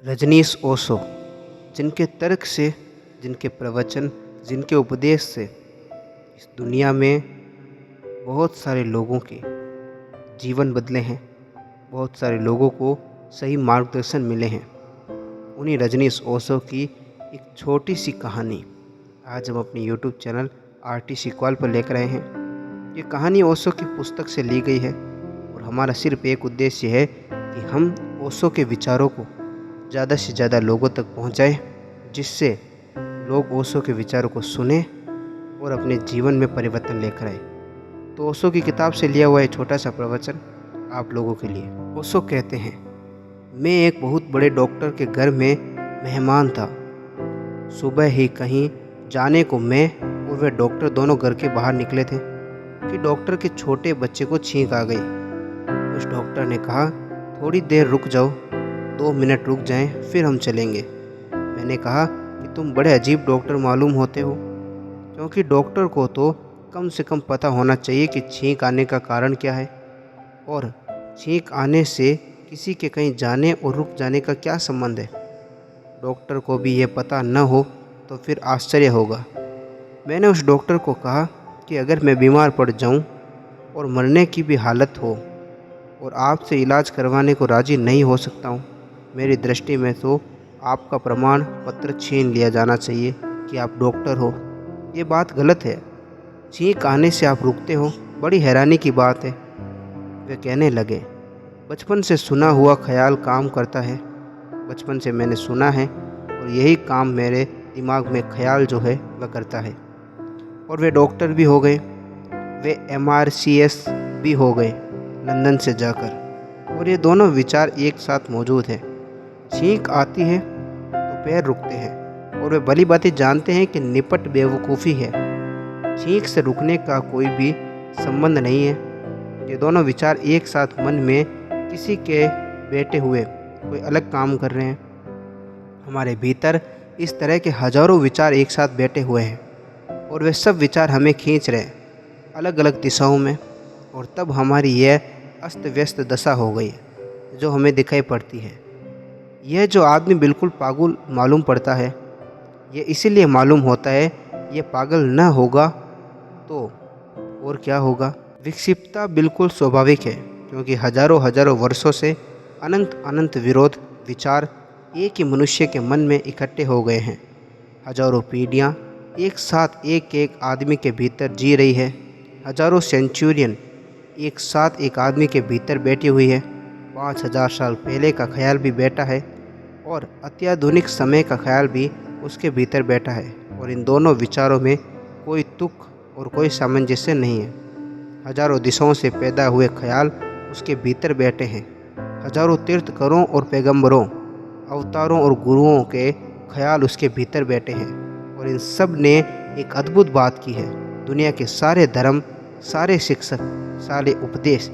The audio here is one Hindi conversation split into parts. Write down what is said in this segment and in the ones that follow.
रजनीश ओशो, जिनके तर्क से, जिनके प्रवचन, जिनके उपदेश से इस दुनिया में बहुत सारे लोगों के जीवन बदले हैं, बहुत सारे लोगों को सही मार्गदर्शन मिले हैं। उन्हीं रजनीश ओशो की एक छोटी सी कहानी आज हम अपने YouTube चैनल RTC कॉल पर लेकर आए हैं। ये कहानी ओशो की पुस्तक से ली गई है और हमारा सिर्फ एक उद्देश्य है कि हम ओशो के विचारों को ज़्यादा से ज़्यादा लोगों तक पहुंचाएं, जिससे लोग ओशो के विचारों को सुने और अपने जीवन में परिवर्तन लेकर आए। तो ओशो की किताब से लिया हुआ एक छोटा सा प्रवचन आप लोगों के लिए। ओशो कहते हैं, मैं एक बहुत बड़े डॉक्टर के घर में मेहमान था। सुबह ही कहीं जाने को मैं और वह डॉक्टर दोनों घर के बाहर निकले थे कि डॉक्टर के छोटे बच्चे को छींक आ गई। उस डॉक्टर ने कहा, थोड़ी देर रुक जाओ, 2 मिनट रुक जाएं, फिर हम चलेंगे। मैंने कहा कि तुम बड़े अजीब डॉक्टर मालूम होते हो, क्योंकि डॉक्टर को तो कम से कम पता होना चाहिए कि छींक आने का कारण क्या है और छींक आने से किसी के कहीं जाने और रुक जाने का क्या संबंध है। डॉक्टर को भी ये पता न हो तो फिर आश्चर्य होगा। मैंने उस डॉक्टर को कहा कि अगर मैं बीमार पड़ जाऊं और मरने की भी हालत हो और आपसे इलाज करवाने को राज़ी नहीं हो सकता हूं, मेरी दृष्टि में तो आपका प्रमाण पत्र छीन लिया जाना चाहिए कि आप डॉक्टर हो। ये बात गलत है। छींक आने से आप रुकते हो, बड़ी हैरानी की बात है। वे कहने लगे, बचपन से सुना हुआ ख्याल काम करता है। बचपन से मैंने सुना है और यही काम मेरे दिमाग में ख्याल जो है वह करता है। और वे डॉक्टर भी हो गए, वे MRCS भी हो गए लंदन से जाकर, और ये दोनों विचार एक साथ मौजूद हैं। छींक आती है तो पैर रुकते हैं और वे भली भांति जानते हैं कि निपट बेवकूफ़ी है। छींक से रुकने का कोई भी संबंध नहीं है। ये दोनों विचार एक साथ मन में किसी के बैठे हुए कोई अलग काम कर रहे हैं। हमारे भीतर इस तरह के हजारों विचार एक साथ बैठे हुए हैं और वे सब विचार हमें खींच रहे हैं अलग अलग दिशाओं में, और तब हमारी यह अस्त व्यस्त दशा हो गई है जो हमें दिखाई पड़ती है। यह जो आदमी बिल्कुल पागल मालूम पड़ता है, यह इसीलिए मालूम होता है। यह पागल न होगा तो और क्या होगा। विक्षिप्तता बिल्कुल स्वाभाविक है, क्योंकि हजारों हजारों वर्षों से अनंत अनंत विरोध विचार एक ही मनुष्य के मन में इकट्ठे हो गए हैं। हजारों पीढ़ियाँ एक साथ एक एक आदमी के भीतर जी रही है। हजारों सेंचुरियन एक साथ एक आदमी के भीतर बैठी हुई है। 5000 साल पहले का ख्याल भी बैठा है और अत्याधुनिक समय का ख्याल भी उसके भीतर बैठा है, और इन दोनों विचारों में कोई तुक और कोई सामंजस्य नहीं है। हजारों दिशाओं से पैदा हुए ख्याल उसके भीतर बैठे हैं। हजारों तीर्थकरों और पैगंबरों, अवतारों और गुरुओं के ख्याल उसके भीतर बैठे हैं, और इन सब ने एक अद्भुत बात की है। दुनिया के सारे धर्म, सारे शिक्षक, सारे उपदेश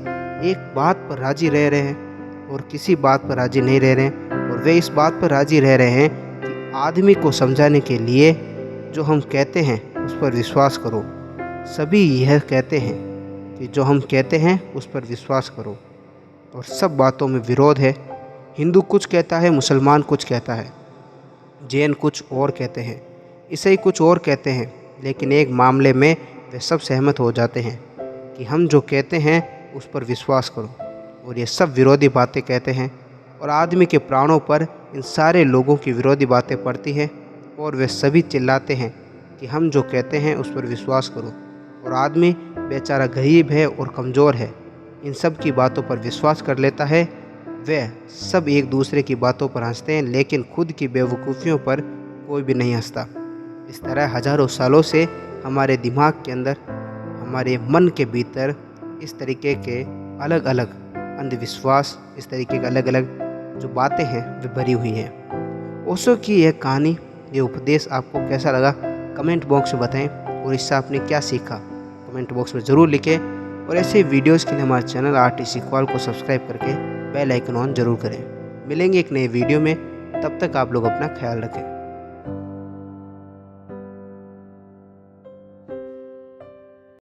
एक बात पर राजी रह रहे हैं और किसी बात पर राजी नहीं रह रहे हैं, और वे इस बात पर राजी रह रहे हैं कि आदमी को समझाने के लिए जो हम कहते हैं उस पर विश्वास करो। सभी यह कहते हैं कि जो हम कहते हैं उस पर विश्वास करो, और सब बातों में विरोध है। हिंदू कुछ कहता है, मुसलमान कुछ कहता है, जैन कुछ और कहते हैं, ईसाई कुछ और कहते हैं, लेकिन एक मामले में वे सब सहमत हो जाते हैं कि हम जो कहते हैं उस पर विश्वास करो। और ये सब विरोधी बातें कहते हैं, और आदमी के प्राणों पर इन सारे लोगों की विरोधी बातें पड़ती हैं, और वे सभी चिल्लाते हैं कि हम जो कहते हैं उस पर विश्वास करो। और आदमी बेचारा गरीब है और कमज़ोर है, इन सब की बातों पर विश्वास कर लेता है। वे सब एक दूसरे की बातों पर हंसते हैं, लेकिन खुद की बेवकूफ़ियों पर कोई भी नहीं हंसता। इस तरह हजारों सालों से हमारे दिमाग के अंदर, हमारे मन के भीतर इस तरीके के अलग अलग अंधविश्वास, इस तरीके के अलग अलग जो बातें हैं वे भरी हुई हैं। ओशो की यह कहानी, ये उपदेश आपको कैसा लगा कमेंट बॉक्स में बताएं, और इससे आपने क्या सीखा कमेंट बॉक्स में ज़रूर लिखें। और ऐसे वीडियोज़ के लिए हमारे चैनल RTC कॉल को सब्सक्राइब करके बेल आइकन ऑन ज़रूर करें। मिलेंगे एक नए वीडियो में, तब तक आप लोग अपना ख्याल रखें।